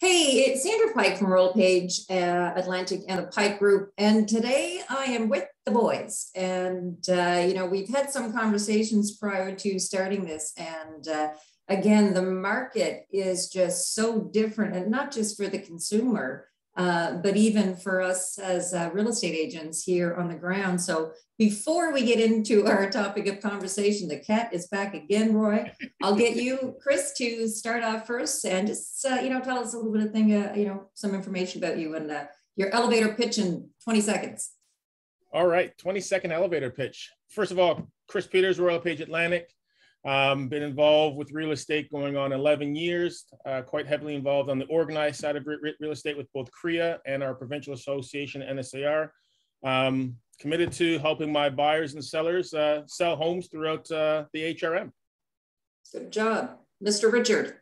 Hey, it's Sandra Pike from Royal LePage, Atlantic, and the Pike Group. And today I am with the boys. And, we've had some conversations prior to starting this. And again, the market is just so different, and not just for the consumer, but even for us as real estate agents here on the ground. So before we get into our topic of conversation, the cat is back again, Roy. I'll get you, Chris, to start off first and just, tell us a little bit of some information about you and your elevator pitch in 20 seconds. All right, 20-second elevator pitch. First of all, Chris Peters, Royal LePage Atlantic. Been involved with real estate going on 11 years, quite heavily involved on the organized side of real estate with both CREA and our provincial association, NSAR. Committed to helping my buyers and sellers sell homes throughout the HRM. Good job. Mr. Richard.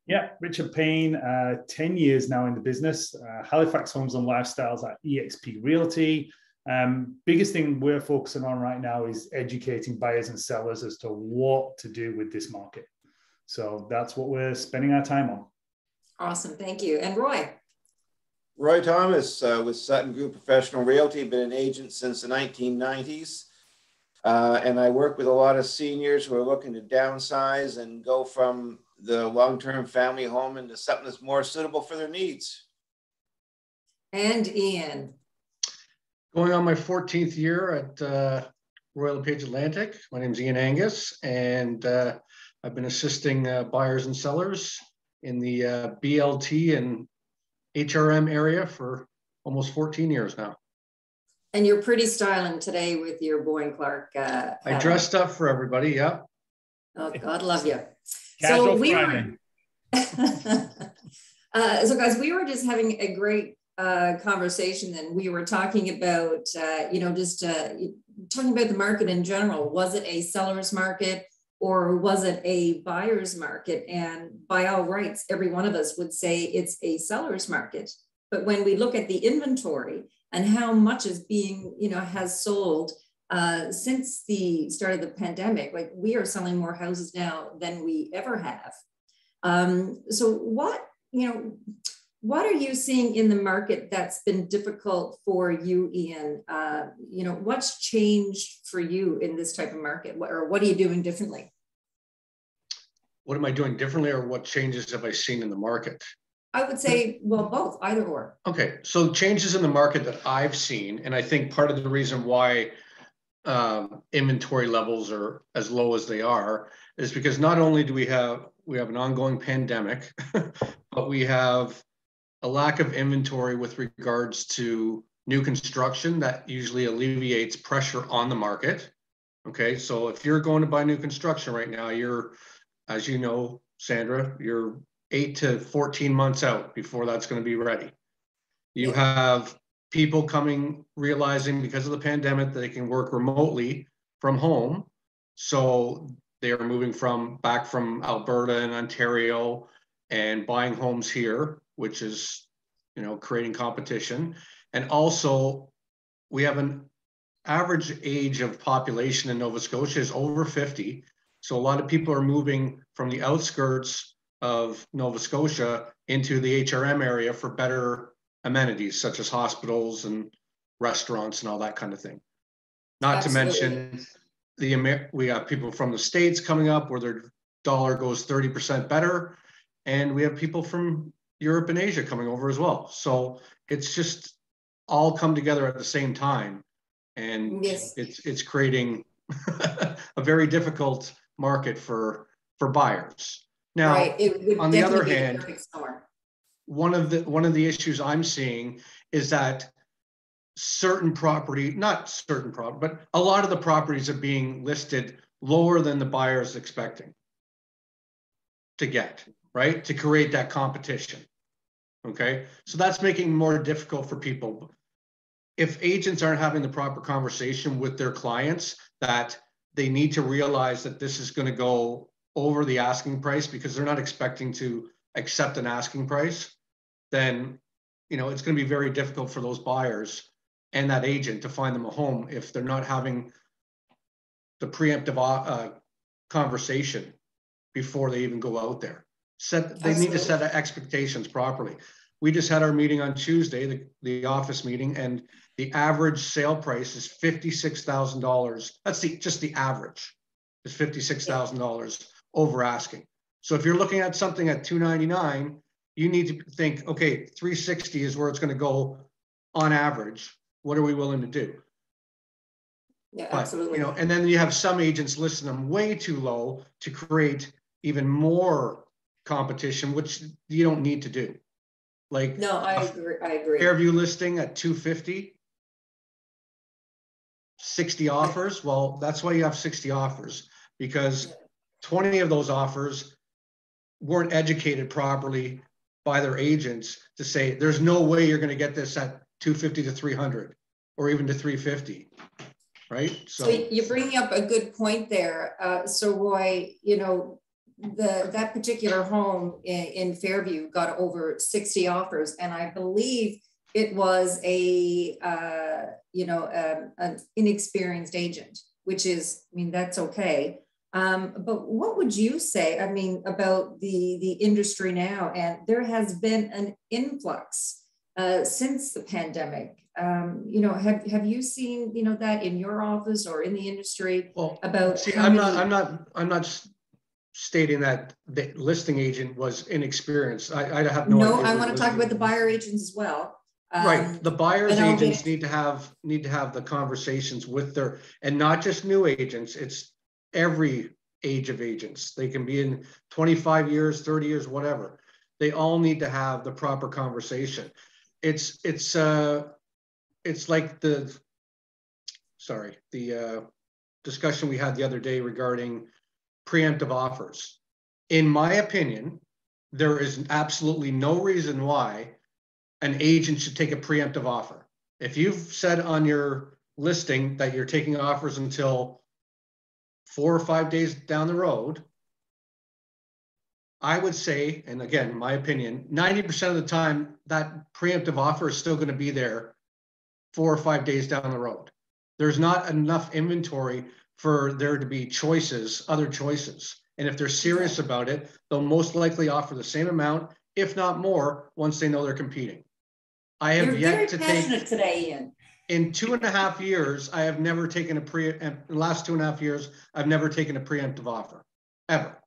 Yeah, Richard Payne, 10 years now in the business. Halifax Homes and Lifestyles at EXP Realty. Biggest thing we're focusing on right now is educating buyers and sellers as to what to do with this market. So that's what we're spending our time on. Awesome, thank you. And Roy? Roy Thomas with Sutton Group Professional Realty, been an agent since the 1990s. And I work with a lot of seniors who are looking to downsize and go from the long-term family home into something that's more suitable for their needs. And Ian? Going on my 14th year at Royal LePage Atlantic. My name is Ian Angus, and I've been assisting buyers and sellers in the BLT and HRM area for almost 14 years now. And you're pretty styling today with your Boyne Clark. I dressed up for everybody, yeah. Oh, God love you. Casual Friday. So guys, we were just having a great conversation, and we were talking about, talking about the market in general. Was it a seller's market or was it a buyer's market? And by all rights, every one of us would say it's a seller's market. But when we look at the inventory and how much is being, has sold since the start of the pandemic, like we are selling more houses now than we ever have. So what are you seeing in the market that's been difficult for you, Ian? What's changed for you in this type of market, or what are you doing differently? What am I doing differently, or what changes have I seen in the market? I would say, well, both, either or. Okay, so changes in the market that I've seen, and I think part of the reason why inventory levels are as low as they are is because not only do we have an ongoing pandemic, but we have a lack of inventory with regards to new construction that usually alleviates pressure on the market. Okay, so if you're going to buy new construction right now, you're, as you know, Sandra, you're 8 to 14 months out before that's going to be ready. You have people realizing because of the pandemic that they can work remotely from home. So they are moving back from Alberta and Ontario and buying homes here, which is, creating competition. And also we have an average age of population in Nova Scotia is over 50. So a lot of people are moving from the outskirts of Nova Scotia into the HRM area for better amenities such as hospitals and restaurants and all that kind of thing. Not Absolutely. To mention we have people from the States coming up where their dollar goes 30% better. And we have people from Europe and Asia coming over as well. So it's just all come together at the same time. And yes. it's creating a very difficult market for buyers. Now, right. On the other hand, one of the issues I'm seeing is that but a lot of the properties are being listed lower than the buyer is expecting to get, right? To create that competition. Okay, so that's making it more difficult for people. If agents aren't having the proper conversation with their clients, that they need to realize that this is going to go over the asking price because they're not expecting to accept an asking price, then it's going to be very difficult for those buyers and that agent to find them a home if they're not having the preemptive conversation before they even go out there. They need to set expectations properly. We just had our meeting on Tuesday, the office meeting, and the average sale price is $56,000. That's just the average. Is $56,000 over asking. So if you're looking at something at $299, you need to think, okay, $360 is where it's going to go on average. What are we willing to do? Yeah, But, absolutely. you know, and then you have some agents listing them way too low to create even more competition, which you don't need to do. Like, no, I agree. Fairview listing at 250, 60 offers. Well, that's why you have 60 offers, because 20 of those offers weren't educated properly by their agents to say, there's no way you're going to get this at 250 to 300 or even to 350. Right. So you're bringing up a good point there. So Roy, you know, that particular home in Fairview got over 60 offers, and I believe it was an inexperienced agent, which is, I mean, that's okay. But what would you say, I mean, about the industry now? And there has been an influx since the pandemic. You know, have you seen, you know, that in your office or in the industry? Well, about see, I'm not stating that the listing agent was inexperienced. I have no idea. I want to talk about the buyer agents as well. Right, the buyer's agents need to have the conversations with their, and not just new agents. It's every age of agents. They can be in 25 years, 30 years, whatever. They all need to have the proper conversation. It's like the discussion we had the other day regarding preemptive offers. In my opinion, there is absolutely no reason why an agent should take a preemptive offer. If you've said on your listing that you're taking offers until 4 or 5 days down the road, I would say, and again, my opinion, 90% of the time, that preemptive offer is still going to be there 4 or 5 days down the road. There's not enough inventory for there to be choices, other choices. And if they're serious about it, they'll most likely offer the same amount, if not more, once they know they're competing. I have yet to take today, Ian. In 2.5 years, I have never taken in the last 2.5 years, I've never taken a preemptive offer, ever.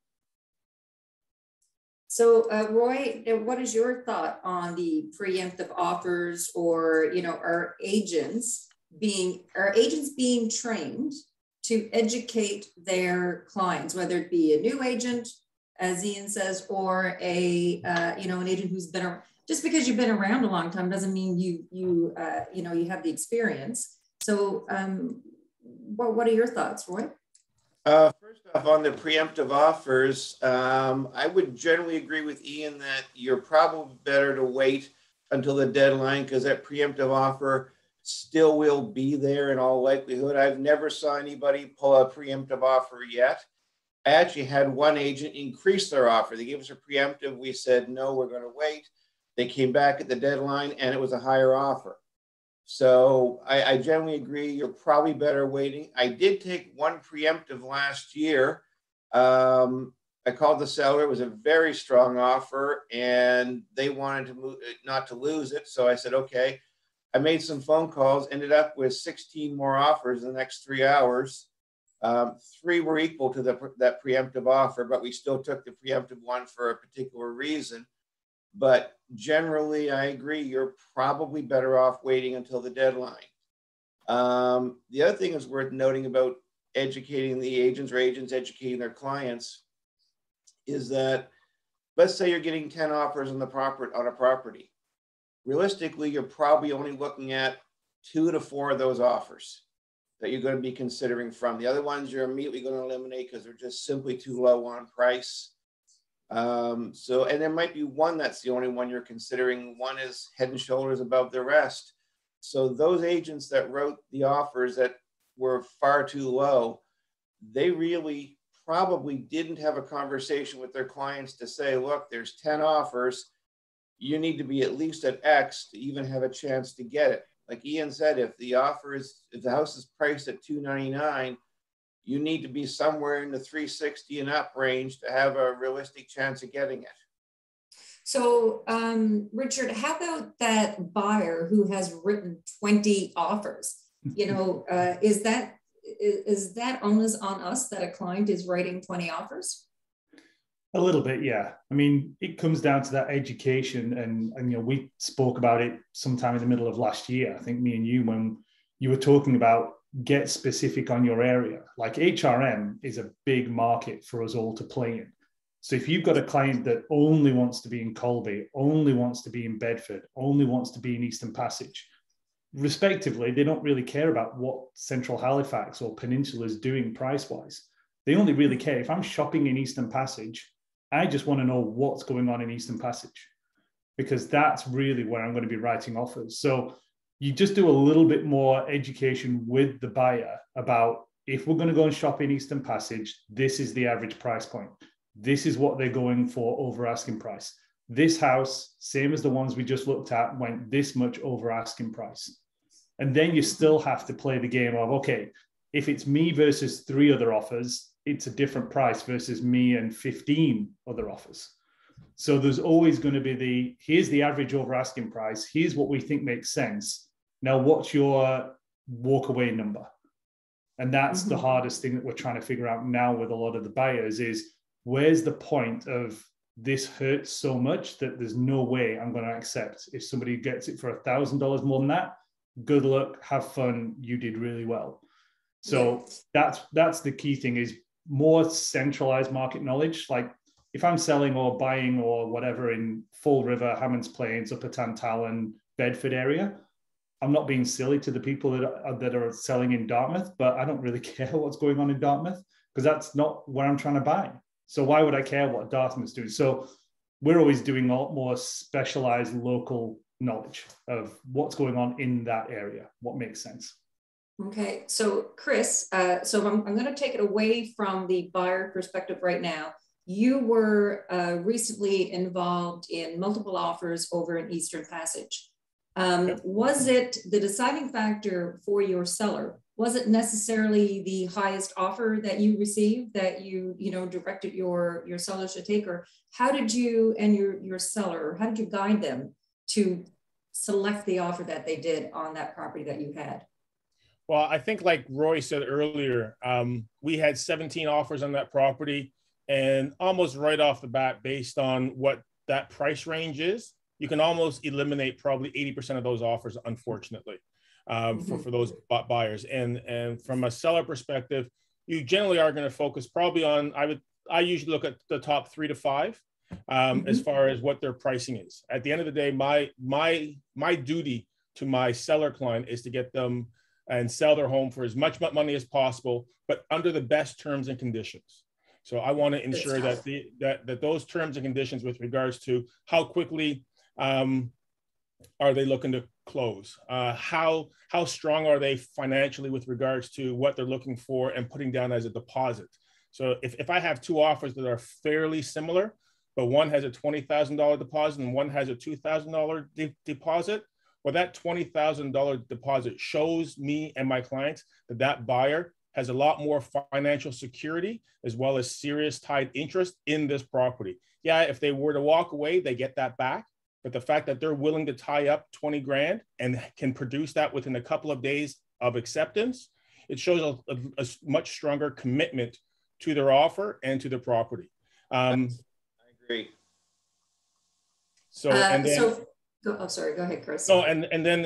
So Roy, what is your thought on the preemptive offers, or, you know, are agents being trained to educate their clients, whether it be a new agent, as Ian says, or an agent who's been around? Just because you've been around a long time doesn't mean you have the experience. So what are your thoughts, Roy? First off, on the preemptive offers, I would generally agree with Ian that you're probably better to wait until the deadline, because that preemptive offer still will be there in all likelihood. I've never saw anybody pull a preemptive offer yet. I actually had one agent increase their offer. They gave us a preemptive. We said, no, we're going to wait. They came back at the deadline and it was a higher offer. So I generally agree, you're probably better waiting. I did take one preemptive last year. I called the seller. It was a very strong offer and they wanted to not to lose it. So I said, okay. I made some phone calls, ended up with 16 more offers in the next 3 hours. 3 were equal to that preemptive offer, but we still took the preemptive one for a particular reason. But generally, I agree, you're probably better off waiting until the deadline. The other thing is worth noting about educating the agents, or agents educating their clients, is that, let's say you're getting 10 offers on a property. Realistically, you're probably only looking at 2 to 4 of those offers that you're going to be considering from. The other ones you're immediately going to eliminate because they're just simply too low on price. And there might be one that's the only one you're considering. One is head and shoulders above the rest. So those agents that wrote the offers that were far too low, they really probably didn't have a conversation with their clients to say, look, there's 10 offers. You need to be at least at X to even have a chance to get it. Like Ian said, if the house is priced at $299, you need to be somewhere in the 360 and up range to have a realistic chance of getting it. So, Richard, how about that buyer who has written 20 offers? You know, is that onus on us that a client is writing 20 offers? A little bit, yeah. I mean, it comes down to that education, and you know, we spoke about it sometime in the middle of last year. I think me and you, when you were talking about get specific on your area. Like HRM is a big market for us all to play in. So if you've got a client that only wants to be in Colby, only wants to be in Bedford, only wants to be in Eastern Passage, respectively, they don't really care about what Central Halifax or Peninsula is doing price-wise. They only really care. If I'm shopping in Eastern Passage, I just want to know what's going on in Eastern Passage, because that's really where I'm going to be writing offers. So you just do a little bit more education with the buyer about, if we're going to go and shop in Eastern Passage, this is the average price point. This is what they're going for over asking price. This house, same as the ones we just looked at, went this much over asking price. And then you still have to play the game of, okay, if it's me versus 3 other offers, it's a different price versus me and 15 other offers. So there's always going to be here's the average over asking price. Here's what we think makes sense. Now, what's your walk away number? And that's the hardest thing that we're trying to figure out now with a lot of the buyers is, where's the point of this hurts so much that there's no way I'm going to accept. If somebody gets it for $1,000 more than that, good luck, have fun, you did really well. So that's the key thing, is more centralized market knowledge. Like if I'm selling or buying or whatever in Fall River, Hammonds Plains, Upper Tantallon, Bedford area, I'm not being silly to the people that are selling in Dartmouth, but I don't really care what's going on in Dartmouth, because that's not where I'm trying to buy. So why would I care what Dartmouth's doing? So we're always doing a lot more specialized local knowledge of what's going on in that area, what makes sense. Okay, so Chris, so I'm going to take it away from the buyer perspective right now. You were recently involved in multiple offers over in Eastern Passage. Was it the deciding factor for your seller? Was it necessarily the highest offer that you received that you directed your sellers to take, or how did you and your seller, how did you guide them to select the offer that they did on that property that you had? Well, I think like Roy said earlier, we had 17 offers on that property, and almost right off the bat, based on what that price range is, you can almost eliminate probably 80% of those offers, unfortunately, for those buyers. And from a seller perspective, you generally are going to focus probably on, I usually look at the top 3 to 5 as far as what their pricing is. At the end of the day, my duty to my seller client is to get them and sell their home for as much money as possible, but under the best terms and conditions. So I want to ensure that that those terms and conditions with regards to how quickly are they looking to close, how strong are they financially with regards to what they're looking for and putting down as a deposit. So if I have 2 offers that are fairly similar, but one has a $20,000 deposit and one has a $2,000 deposit, well, that $20,000 deposit shows me and my clients that buyer has a lot more financial security as well as serious tied interest in this property. Yeah, if they were to walk away, they get that back. But the fact that they're willing to tie up 20 grand and can produce that within a couple of days of acceptance, it shows a much stronger commitment to their offer and to their property. I agree. So, and then, oh, sorry, go ahead, Chris. So, and then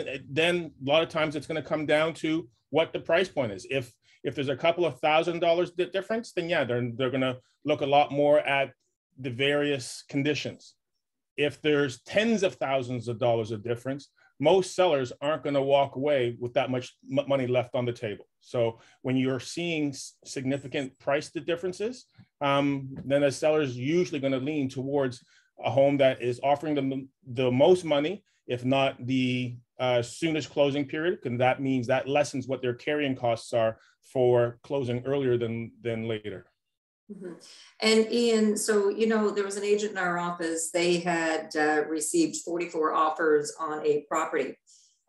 a lot of times it's going to come down to what the price point is. If there's a couple of $1,000 difference, then yeah, they're going to look a lot more at the various conditions. If there's tens of thousands of dollars of difference, most sellers aren't going to walk away with that much money left on the table. So when you're seeing significant price differences, then a seller is usually going to lean towards a home that is offering them the most money, if not the soonest closing period, because that means that lessens what their carrying costs are for closing earlier than later. And Ian, so, there was an agent in our office, they had received 44 offers on a property.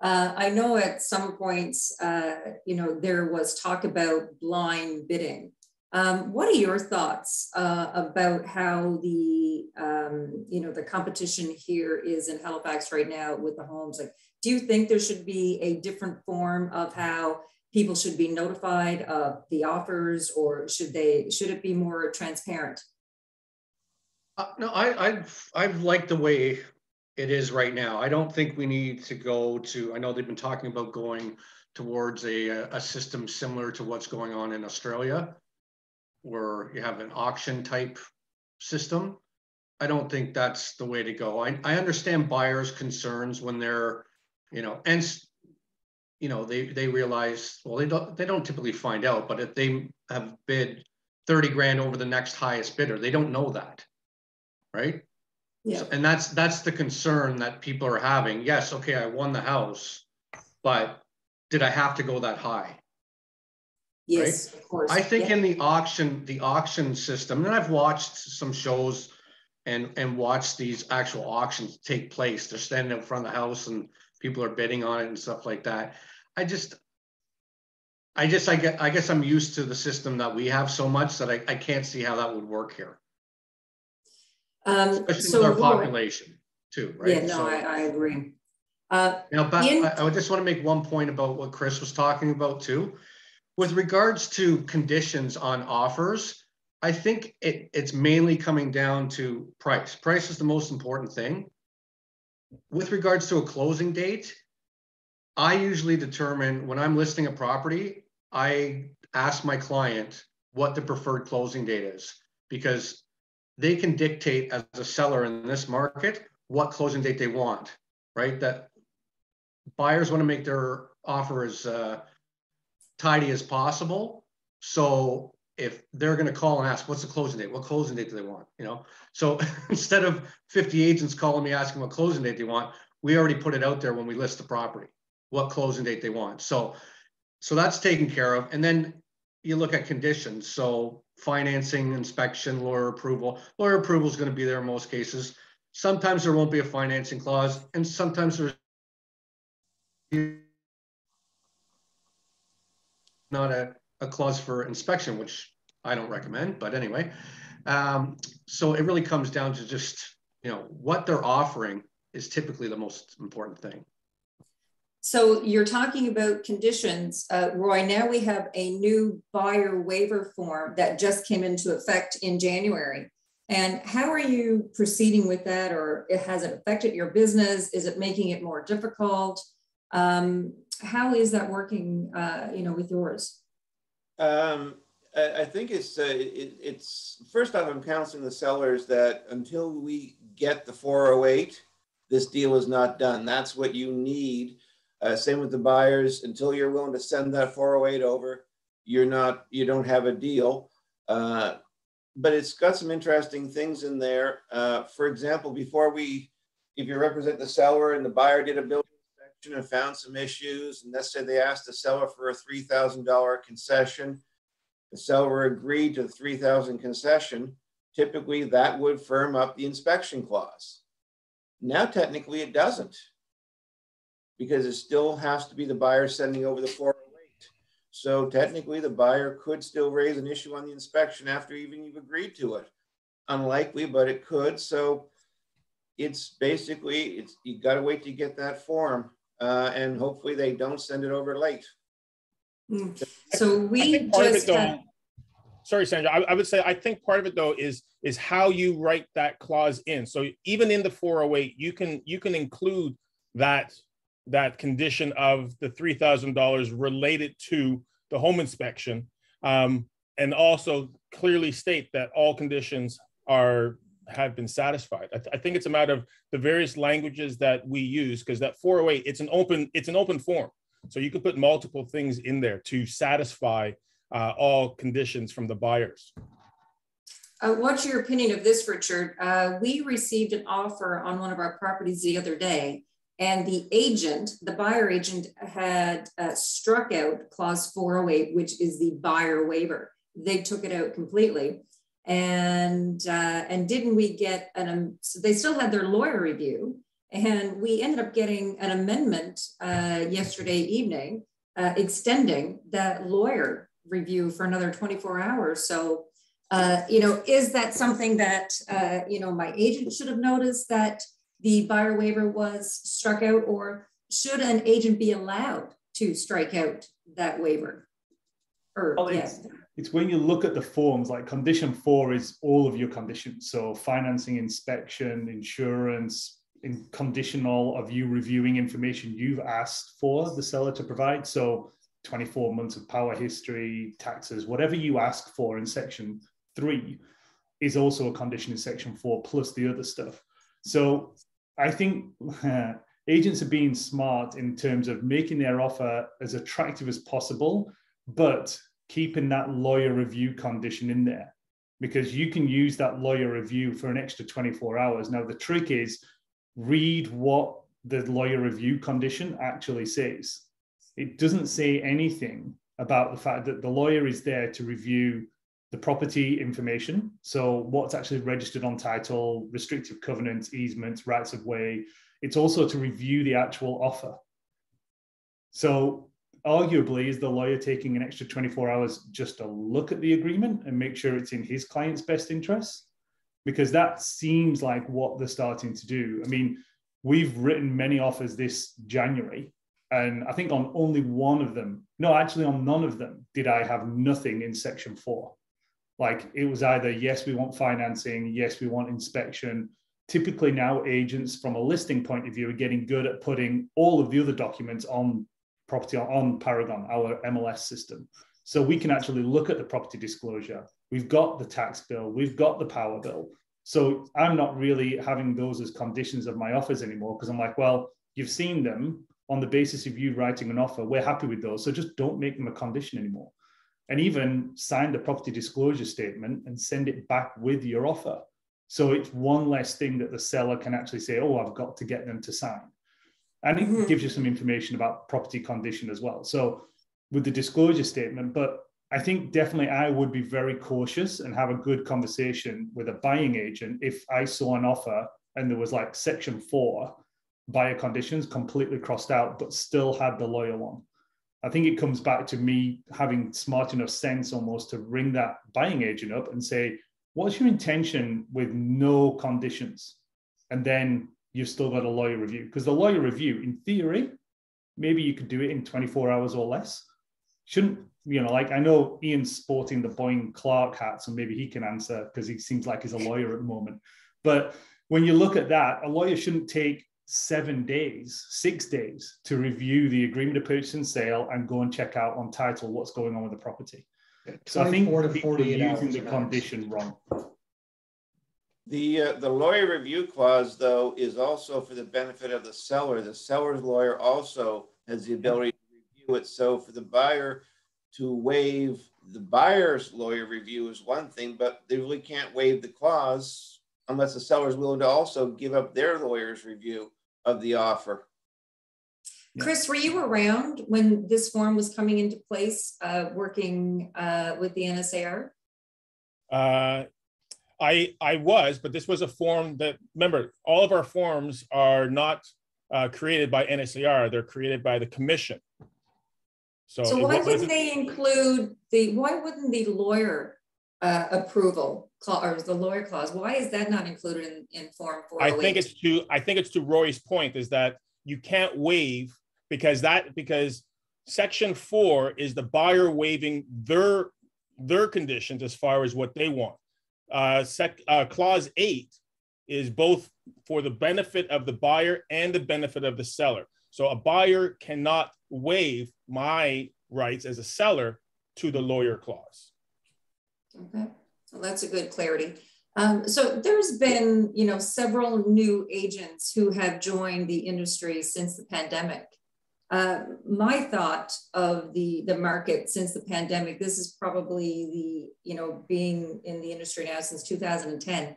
I know at some points, there was talk about blind bidding. What are your thoughts about how the competition here is in Halifax right now with the homes? Like, do you think there should be a different form of how people should be notified of the offers, or should it be more transparent? No, I've liked the way it is right now. I don't think we need to go to, I know they've been talking about going towards a system similar to what's going on in Australia, where you have an auction type system. I don't think that's the way to go. I understand buyers' concerns when they're, they realize, well, they don't typically find out, but if they have bid 30 grand over the next highest bidder, they don't know that, right? Yeah. So, and that's the concern that people are having. Yes, okay, I won the house, but did I have to go that high? Yes, right? Of course. I think in the auction system, and I've watched some shows and watched these actual auctions take place. They're standing in front of the house and people are bidding on it and stuff like that. I guess I'm used to the system that we have so much that I can't see how that would work here. Especially with our population too, right? Yeah, no, I agree. Now, I would just want to make one point about what Chris was talking about too. With regards to conditions on offers, I think it's mainly coming down to price. Price is the most important thing. With regards to a closing date, I usually determine when I'm listing a property, I ask my client what the preferred closing date is, because they can dictate as a seller in this market what closing date they want, right? That buyers want to make their offer as tidy as possible. So if they're going to call and ask, what's the closing date? What closing date do they want? So instead of 50 agents calling me asking what closing date they want, we already put it out there when we list the property, what closing date they want. So that's taken care of. And then you look at conditions. So financing, inspection, lawyer approval. Lawyer approval is going to be there in most cases. Sometimes there won't be a financing clause, and sometimes there's not a clause for inspection, which I don't recommend, but anyway. So it really comes down to just, what they're offering is typically the most important thing. So you're talking about conditions, Roy. Now we have a new buyer waiver form that just came into effect in January. And how are you proceeding with that, or has it affected your business? Is it making it more difficult? How is that working, with yours? I think it's first off, I'm counseling the sellers that until we get the 408, this deal is not done. That's what you need. Same with the buyers. Until you're willing to send that 408 over, you don't have a deal. But it's got some interesting things in there. For example, if you represent the seller and the buyer did a building inspection and found some issues, and let's say they asked the seller for a $3,000 concession, the seller agreed to the $3,000 concession, typically that would firm up the inspection clause. Now, technically it doesn't, because it still has to be the buyer sending over the 408. So technically the buyer could still raise an issue on the inspection after even you've agreed to it. Unlikely, but it could. So it's basically, you got to wait to get that form, and hopefully they don't send it over late. So we just had... Sorry, Sandra. I would say I think part of it though is how you write that clause in. So even in the 408, you can include that condition of the $3,000 related to the home inspection, and also clearly state that all conditions have been satisfied. I think it's a matter of the various languages that we use, because that 408, it's an open form. So you can put multiple things in there to satisfy all conditions from the buyers. What's your opinion of this, Richard? We received an offer on one of our properties the other day, and the buyer agent had struck out clause 408, which is the buyer waiver. They took it out completely. And didn't we get so they still had their lawyer review, And we ended up getting an amendment yesterday evening extending that lawyer review for another 24 hours. So, is that something that, my agent should have noticed that the buyer waiver was struck out, or should an agent be allowed to strike out that waiver? It's when you look at the forms, like condition 4 is all of your conditions. So financing, inspection, insurance, conditional of you reviewing information you've asked for the seller to provide. So 24 months of power history, taxes, whatever you ask for in section 3 is also a condition in section 4, plus the other stuff. So I think agents are being smart in terms of making their offer as attractive as possible, but keeping that lawyer review condition in there, because you can use that lawyer review for an extra 24 hours. Now, the trick is read what the lawyer review condition actually says. It doesn't say anything about the fact that the lawyer is there to review the property information. So what's actually registered on title, restrictive covenants, easements, rights of way. It's also to review the actual offer. So arguably, is the lawyer taking an extra 24 hours just to look at the agreement and make sure it's in his client's best interest? Because that seems like what they're starting to do. I mean, we've written many offers this January, and I think on only one of them, no, actually on none of them did I have nothing in section 4. Like, it was either, yes, we want financing, yes, we want inspection. Typically now agents from a listing point of view are getting good at putting all of the other documents on property on Paragon, our MLS system. So we can actually look at the property disclosure. We've got the tax bill, we've got the power bill. So I'm not really having those as conditions of my offers anymore, because I'm like, well, you've seen them on the basis of you writing an offer. We're happy with those. So just don't make them a condition anymore. And even sign the property disclosure statement and send it back with your offer. So it's one less thing that the seller can actually say, oh, I've got to get them to sign. And it gives you some information about property condition as well. So with the disclosure statement, but I think definitely I would be very cautious and have a good conversation with a buying agent if I saw an offer and there was like section 4 buyer conditions completely crossed out, but still had the lawyer one. I think it comes back to me having smart enough sense almost to ring that buying agent up and say, what's your intention with no conditions? And then you've still got a lawyer review. Because the lawyer review, in theory, maybe you could do it in 24 hours or less. Shouldn't, like, I know Ian's sporting the Boyne Clark hat, so maybe he can answer because he seems like he's a lawyer at the moment. But when you look at that, a lawyer shouldn't take 7 days, 6 days to review the agreement of purchase and sale and go and check out on title what's going on with the property. So I think people are using the condition wrong. The lawyer review clause, though, is also for the benefit of the seller. The seller's lawyer also has the ability to review it. So for the buyer to waive the buyer's lawyer review is one thing, but they really can't waive the clause unless the seller is willing to also give up their lawyer's review of the offer. Chris, were you around when this form was coming into place, working with the NSAR? I was, but this was a form that, remember, all of our forms are not created by NSAR, they're created by the commission. So why wouldn't they include why wouldn't the lawyer approval clause or the lawyer clause, why is that not included in form 408? I think it's to Roy's point, is that you can't waive because section 4 is the buyer waiving their conditions as far as what they want. Clause 8 is both for the benefit of the buyer and the benefit of the seller. So a buyer cannot waive my rights as a seller to the lawyer clause. Okay, well, that's a good clarity. So there's been, several new agents who have joined the industry since the pandemic. My thought of the market since the pandemic, this is probably being in the industry now since 2010,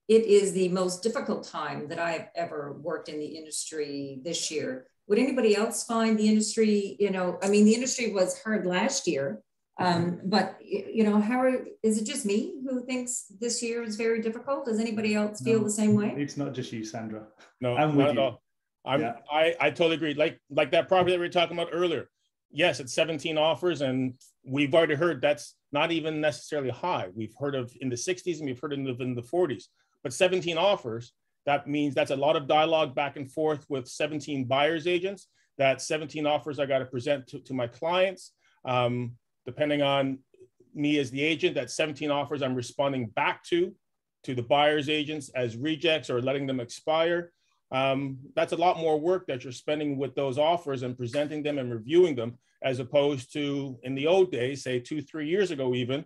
it is the most difficult time that I've ever worked in the industry this year. Would anybody else find the industry, the industry was hard last year. But is it just me who thinks this year is very difficult? Does anybody else feel the same way? It's not just you, Sandra. No, I'm not with at you. all. I totally agree. Like that property that we were talking about earlier. Yes, it's 17 offers, and we've already heard that's not even necessarily high. We've heard of in the 60s and we've heard in the 40s, but 17 offers, that means that's a lot of dialogue back and forth with 17 buyers agents. That 17 offers I got to present to my clients. Depending on me as the agent, that 17 offers I'm responding back to the buyer's agents as rejects or letting them expire. That's a lot more work that you're spending with those offers and presenting them and reviewing them, as opposed to in the old days, say 2-3 years ago even,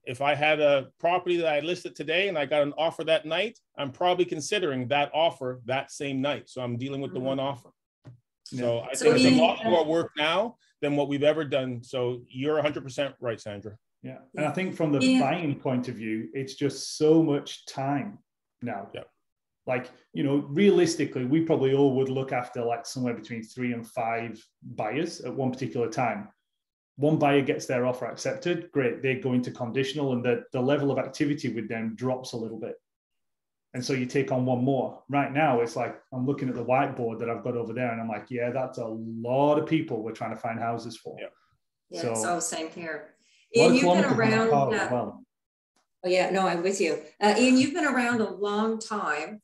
if I had a property that I listed today and I got an offer that night, I'm probably considering that offer that same night. So I'm dealing with the one offer. So I think it's a lot more work now than what we've ever done. So you're 100% right, Sandra. Yeah. And I think from the buying point of view, it's just so much time now. Yeah. Like, realistically, we probably all would look after like somewhere between 3 and 5 buyers at one particular time. One buyer gets their offer accepted, great, they go into conditional, and the level of activity with them drops a little bit. And so you take on one more. Right now, it's like, I'm looking at the whiteboard that I've got over there, and I'm like, yeah, that's a lot of people we're trying to find houses for. Yeah, so same here. Ian, you've been around. Well. Oh yeah, no, I'm with you. Ian, you've been around a long time.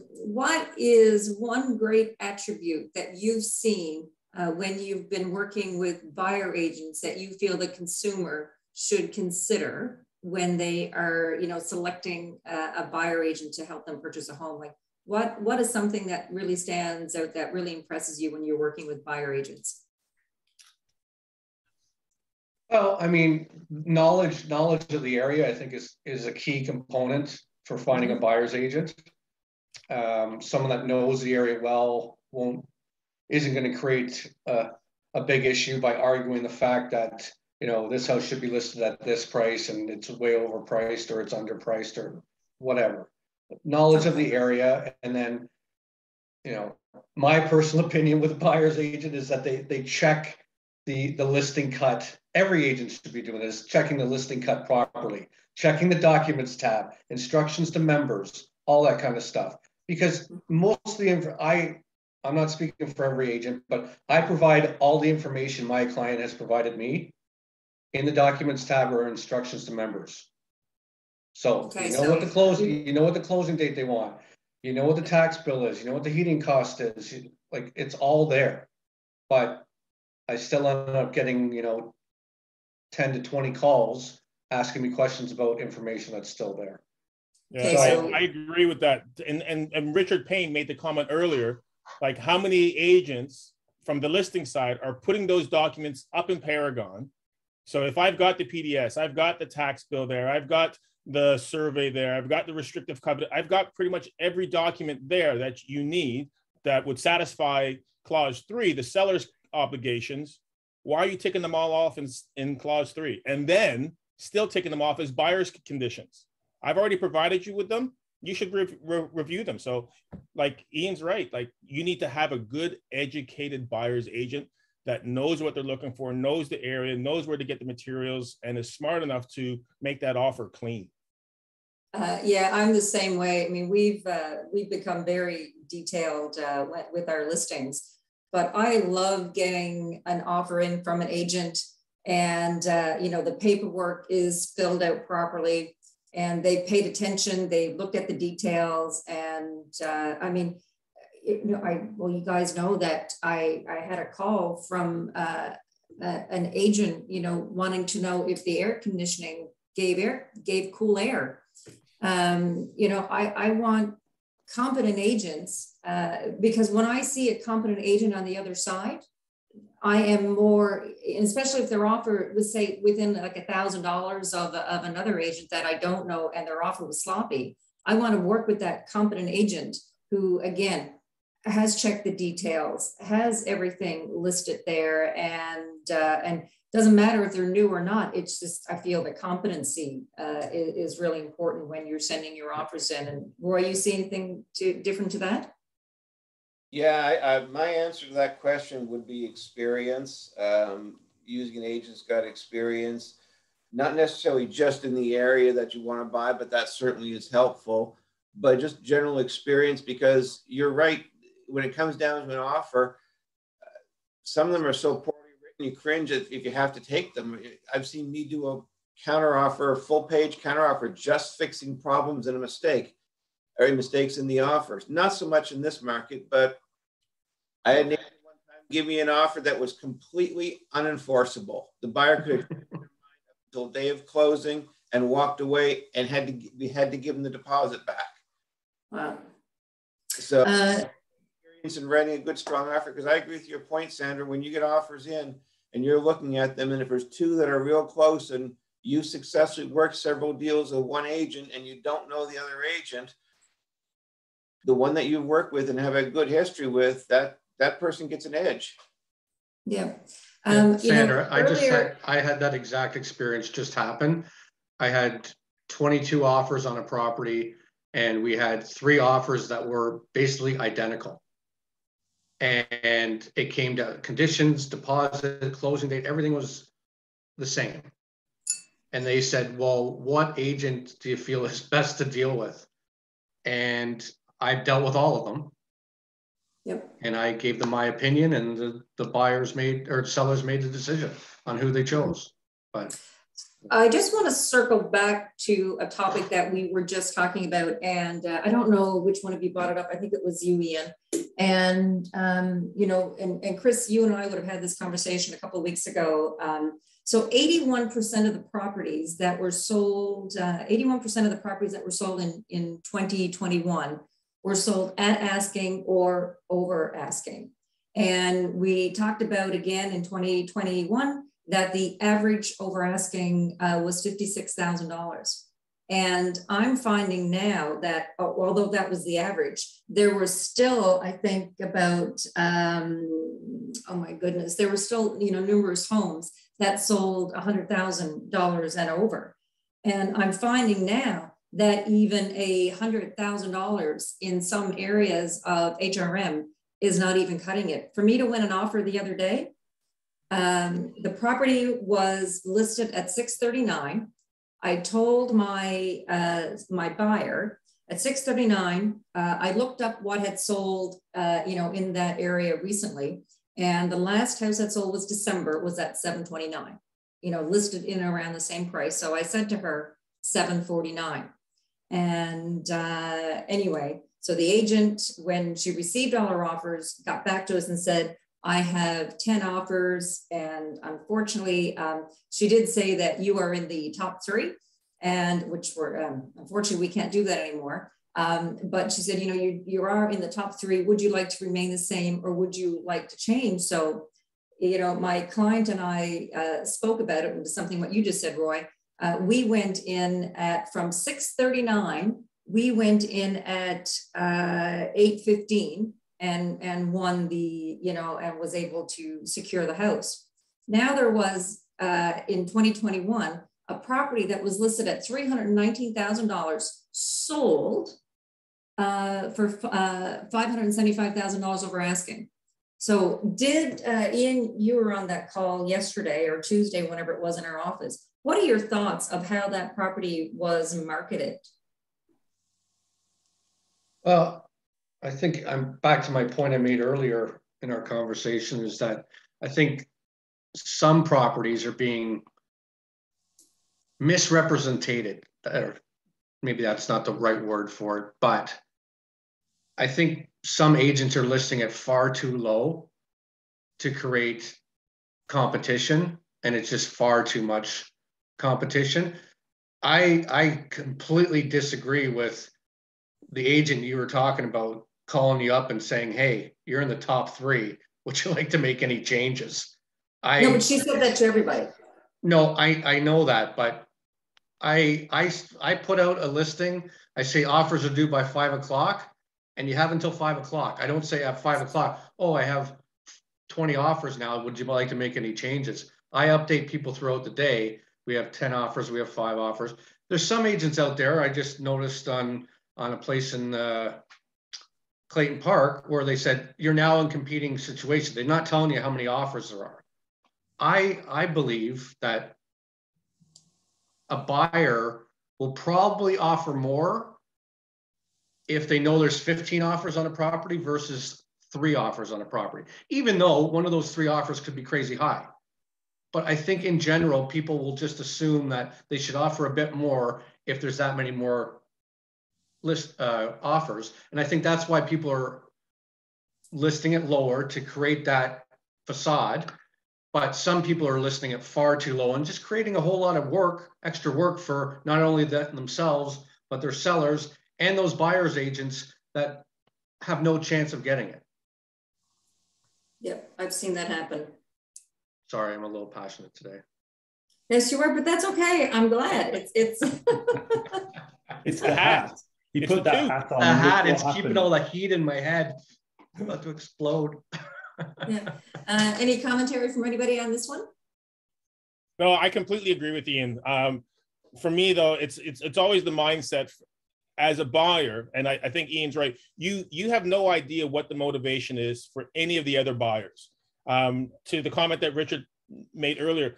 What is one great attribute that you've seen when you've been working with buyer agents that you feel the consumer should consider when they are, selecting a buyer agent to help them purchase a home? Like, what is something that really stands out, that really impresses you when you're working with buyer agents? Well, I mean, knowledge of the area, I think, is a key component for finding a buyer's agent. Someone that knows the area well isn't going to create a big issue by arguing the fact that this house should be listed at this price and it's way overpriced or it's underpriced or whatever. Knowledge of the area, and then my personal opinion with a buyer's agent is that they check the listing cut. Every agent should be doing this, checking the listing cut properly, checking the documents tab, instructions to members, all that kind of stuff. Because most of the I'm not speaking for every agent, but I provide all the information my client has provided me in the documents tab or instructions to members. So what the closing date they want, what the tax bill is, what the heating cost is, like it's all there. But I still end up getting 10 to 20 calls asking me questions about information that's still there. Yeah, so I agree with that. And Richard Payne made the comment earlier, like how many agents from the listing side are putting those documents up in Paragon. So if I've got the PDS, I've got the tax bill there, I've got the survey there, I've got the restrictive covenant, I've got pretty much every document there that you need that would satisfy clause 3, the seller's obligations. Why are you taking them all off in clause 3 and then still taking them off as buyer's conditions? I've already provided you with them. You should review them. So like Ian's right, like you need to have a good educated buyer's agent that knows what they're looking for, knows the area, knows where to get the materials, and is smart enough to make that offer clean. Yeah, I'm the same way. I mean, we've become very detailed with our listings, but I love getting an offer in from an agent, and the paperwork is filled out properly, and they paid attention. They looked at the details, and I mean, you guys know that I had a call from an agent, wanting to know if the air conditioning gave cool air. I want competent agents because when I see a competent agent on the other side, I am more, especially if their offer was, say, within like $1,000 of another agent that I don't know and their offer was sloppy. I want to work with that competent agent who, again, has checked the details, has everything listed there, and doesn't matter if they're new or not. It's just, I feel that competency is really important when you're sending your offers in. And Roy, you see anything different to that? Yeah, my answer to that question would be experience. using an agent that's got experience, not necessarily just in the area that you want to buy, but that certainly is helpful, but just general experience, because you're right, when it comes down to an offer, some of them are so poorly written, you cringe if you have to take them. I've seen me do a counteroffer, full page counteroffer, just fixing problems and mistakes in the offers. Not so much in this market, but I had one time give me an offer that was completely unenforceable. The buyer could have until day of closing and walked away, and we had to give them the deposit back. Wow. So experience in writing a good strong offer, because I agree with your point, Sandra. When you get offers in and you're looking at them, and if there's two that are real close and you successfully worked several deals with one agent and you don't know the other agent, the one that you've worked with and have a good history with, that person gets an edge. Yeah. Sandra, earlier, I had that exact experience just happen. I had 22 offers on a property, and we had 3 offers that were basically identical. And it came to conditions, deposit, closing date, everything was the same. And they said, well, what agent do you feel is best to deal with? And I dealt with all of them. yep. And I gave them my opinion, and the buyers made, or sellers made the decision on who they chose. But I just want to circle back to a topic that we were just talking about, and I don't know which one of you brought it up. I think it was you, Ian. And you know, and Chris, you and I would have had this conversation a couple of weeks ago. So 81% of the properties that were sold, 81% of the properties that were sold in 2021 were sold at asking or over asking. And we talked about again in 2021 that the average over asking was $56,000. And I'm finding now that although that was the average, there were still, I think about, oh my goodness, there were still, you know, numerous homes that sold $100,000 and over. And I'm finding now that even $100,000 in some areas of HRM is not even cutting it. For me to win an offer the other day, the property was listed at $639,000. I told my my buyer at $639,000. I looked up what had sold, you know, in that area recently, and the last house that sold was December, was at $729,000. You know, listed in around the same price. So I said to her $749,000, and anyway, so the agent, when she received all her offers, got back to us and said, I have 10 offers. And unfortunately, she did say that you are in the top 3, and which were, unfortunately, we can't do that anymore. But she said, you know, you are in the top 3. Would you like to remain the same, or would you like to change? So, you know, my client and I spoke about it, and something what you just said, Roy. We went in at, from $639,000, we went in at $815,000 and won the, you know, and was able to secure the house. Now there was in 2021, a property that was listed at $319,000 sold for $575,000 over asking. So did, Ian, you were on that call yesterday or Tuesday, whenever it was in our office. What are your thoughts of how that property was marketed? well, I think I'm back to my point I made earlier in our conversation, is that I think some properties are being misrepresented, or maybe that's not the right word for it, but I think some agents are listing it far too low to create competition, and it's just far too much competition. I completely disagree with the agent you were talking about calling you up and saying, hey, you're in the top 3. Would you like to make any changes? No, but she said that to everybody. No, I know that, but I put out a listing. I say offers are due by 5 o'clock, and you have until 5 o'clock. I don't say at 5 o'clock, oh, I have 20 offers now. Would you like to make any changes? I update people throughout the day. We have 10 offers. We have 5 offers. There's some agents out there, I just noticed on a place in Clayton Park, where they said, you're now in competing situation. They're not telling you how many offers there are. I believe that a buyer will probably offer more if they know there's 15 offers on a property versus 3 offers on a property, even though one of those 3 offers could be crazy high. But I think in general, people will just assume that they should offer a bit more if there's that many more list offers. And I think that's why people are listing it lower to create that facade. But some people are listing it far too low and just creating a whole lot of work, extra work for not only themselves, but their sellers and those buyers agents that have no chance of getting it. Yep, I've seen that happen. Sorry, I'm a little passionate today. Yes, you are, but that's okay. I'm glad. It's It's the hat. He It's put the that two. hat on. The hat, it's happened. keeping all the heat in my head. I'm about to explode. yeah. Any commentary from anybody on this one? No, I completely agree with Ian. For me, though, it's always the mindset as a buyer, and I think Ian's right. You have no idea what the motivation is for any of the other buyers. To the comment that Richard made earlier,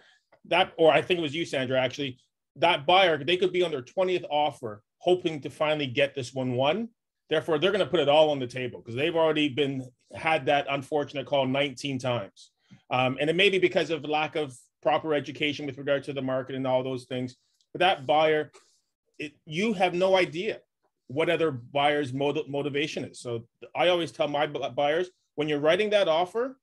or I think it was you, Sandra, actually, that buyer, they could be on their 20th offer, hoping to finally get this one won. Therefore, they're going to put it all on the table because they've already had that unfortunate call 19 times. And it may be because of lack of proper education with regard to the market and all those things. But that buyer, you have no idea what other buyer's motivation is. So I always tell my buyers, when you're writing that offer,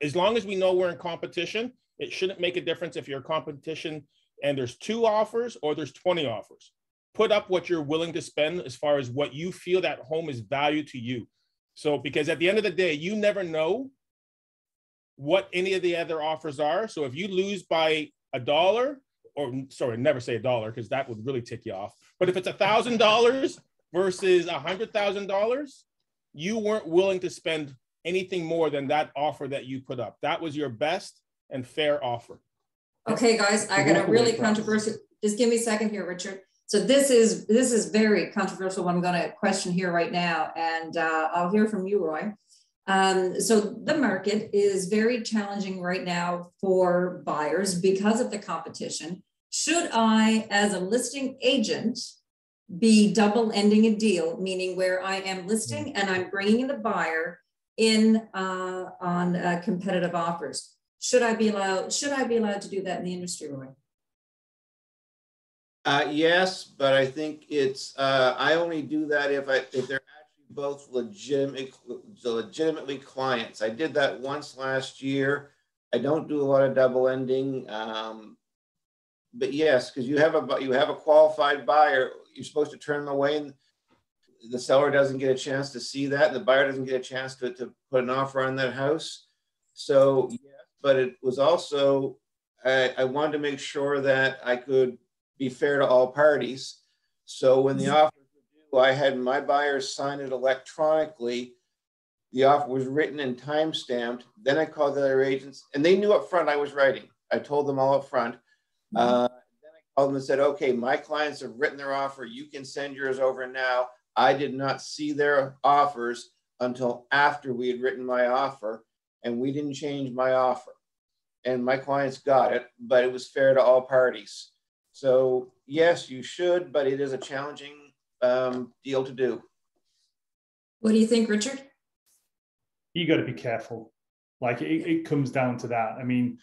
as long as we know we're in competition, it shouldn't make a difference if you're in competition and there's 2 offers or there's 20 offers. Put up what you're willing to spend as far as what you feel that home is valued to you. So, because at the end of the day, you never know what any of the other offers are. So if you lose by $1, or sorry, never say $1 because that would really tick you off. But if it's $1,000 versus $100,000, you weren't willing to spend anything more than that offer that you put up. That was your best and fair offer. Okay, guys, I got a really controversial. Just give me a second here, Richard. So this is very controversial. What I'm going to question here right now, and I'll hear from you, Roy. So the market is very challenging right now for buyers because of the competition. Should I, as a listing agent, be double ending a deal, meaning where I am listing and I'm bringing in the buyer in on competitive offers? Should I be allowed to do that in the industry, Roy? Yes, but I think it's I only do that if they're actually both legitimately clients. I did that once last year. I don't do a lot of double ending, but yes, because you have a qualified buyer, you're supposed to turn them away, and the seller doesn't get a chance to see that, and the buyer doesn't get a chance to put an offer on that house. So yeah, but it was also I wanted to make sure that I could be fair to all parties. So when the offer was due, I had my buyers sign it electronically. The offer was written and time-stamped. Then I called the other agents, and they knew up front I was writing. I told them all up front. Then I called them and said, okay, my clients have written their offer. You can send yours over now. I did not see their offers until after we had written my offer, and we didn't change my offer. And my clients got it, but it was fair to all parties. So yes, you should, but it is a challenging deal to do. What do you think, Richard? You got to be careful. Like it comes down to that. I mean,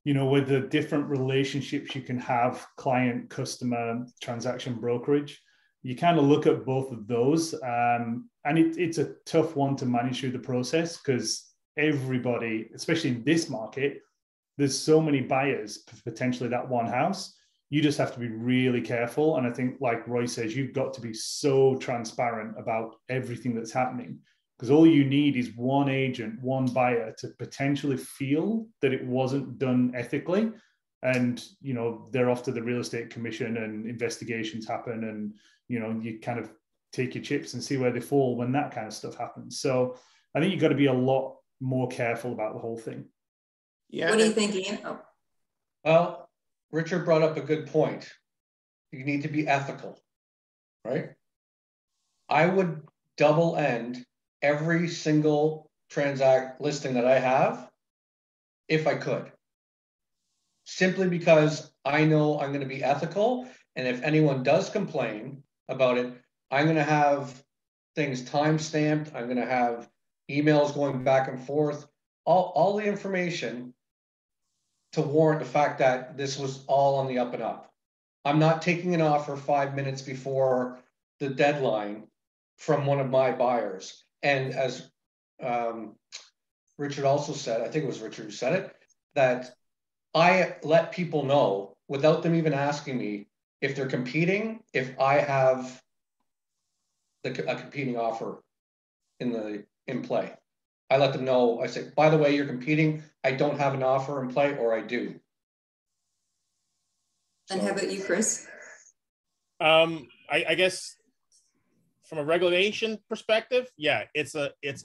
you know, with the different relationships you can have, client, customer, transaction, brokerage, you kind of look at both of those. And it's a tough one to manage through the process because everybody, especially in this market, there's so many buyers, potentially that one house. You just have to be really careful. And I think, like Roy says, you've got to be so transparent about everything that's happening because all you need is one agent, one buyer to potentially feel that it wasn't done ethically. And, you know, they're off to the real estate commission and investigations happen. And, you know, you kind of take your chips and see where they fall when that kind of stuff happens. So I think you've got to be a lot more careful about the whole thing. Yeah. What do you think, Ian? Oh. Well, Richard brought up a good point. You need to be ethical, right? I would double end every single listing that I have if I could. Simply because I know I'm going to be ethical. And if anyone does complain about it, I'm going to have things time-stamped. I'm going to have emails going back and forth, all the information to warrant the fact that this was all on the up and up. I'm not taking an offer 5 minutes before the deadline from one of my buyers. And as Richard also said, I think it was Richard who said it, that I let people know without them even asking me if they're competing, if I have a competing offer in play. I let them know, I say, by the way, you're competing. I don't have an offer in play, or I do. And how about you, Chris? I guess from a regulation perspective, yeah, it's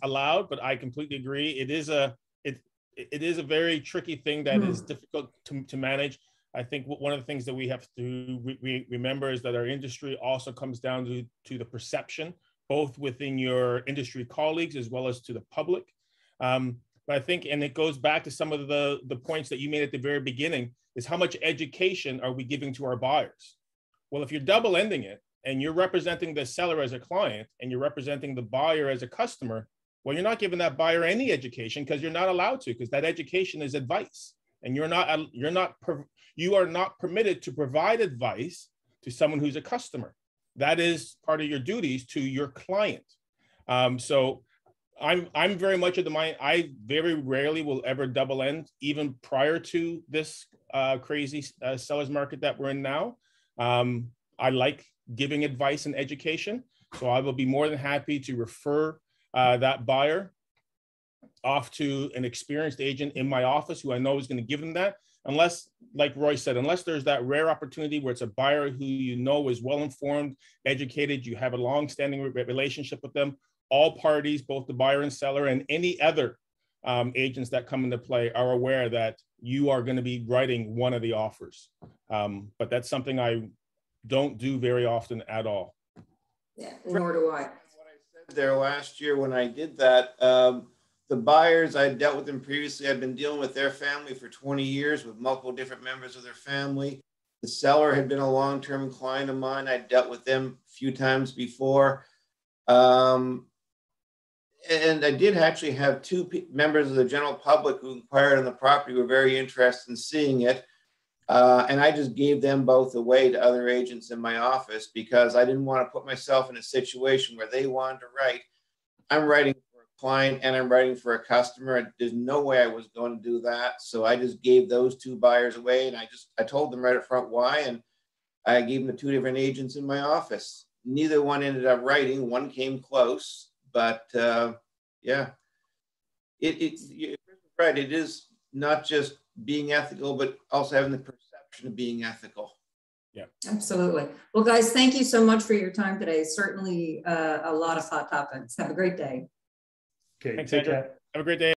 allowed, but I completely agree. It is a very tricky thing that is difficult to manage. I think one of the things that we have to remember is that our industry also comes down to the perception, both within your industry colleagues as well as to the public. But I think, and it goes back to some of the points that you made at the very beginning, is how much education are we giving to our buyers? Well, if you're double ending it and you're representing the seller as a client and you're representing the buyer as a customer, well, you're not giving that buyer any education because you're not allowed to, because that education is advice. And you are not permitted to provide advice to someone who's a customer. That is part of your duties to your client. So I'm very much of the mind, I very rarely will ever double end, even prior to this crazy seller's market that we're in now. I like giving advice and education. So I will be more than happy to refer that buyer off to an experienced agent in my office who I know is going to give them that. Unless, like Roy said, unless there's that rare opportunity where it's a buyer who you know is well-informed, educated, you have a long-standing relationship with them, all parties, both the buyer and seller and any other agents that come into play are aware that you are going to be writing one of the offers. But that's something I don't do very often at all. Yeah, nor do I. What I said there last year when I did that, the buyers, I dealt with them previously. I've been dealing with their family for 20 years with multiple different members of their family. The seller had been a long-term client of mine. I dealt with them a few times before. And I did actually have two members of the general public who inquired on the property, were very interested in seeing it. And I just gave them both away to other agents in my office because I didn't want to put myself in a situation where they wanted to write. I'm writing for a client and I'm writing for a customer. There's no way I was going to do that. So I just gave those two buyers away, and I told them right up front why, and I gave them to two different agents in my office. Neither one ended up writing. One came close, but yeah, you're right. It is not just being ethical, but also having the perception of being ethical. Yeah, absolutely. Well, guys, thank you so much for your time today. Certainly a lot of hot topics. Have a great day. Okay, thanks, take Sandra. care. Have a great day.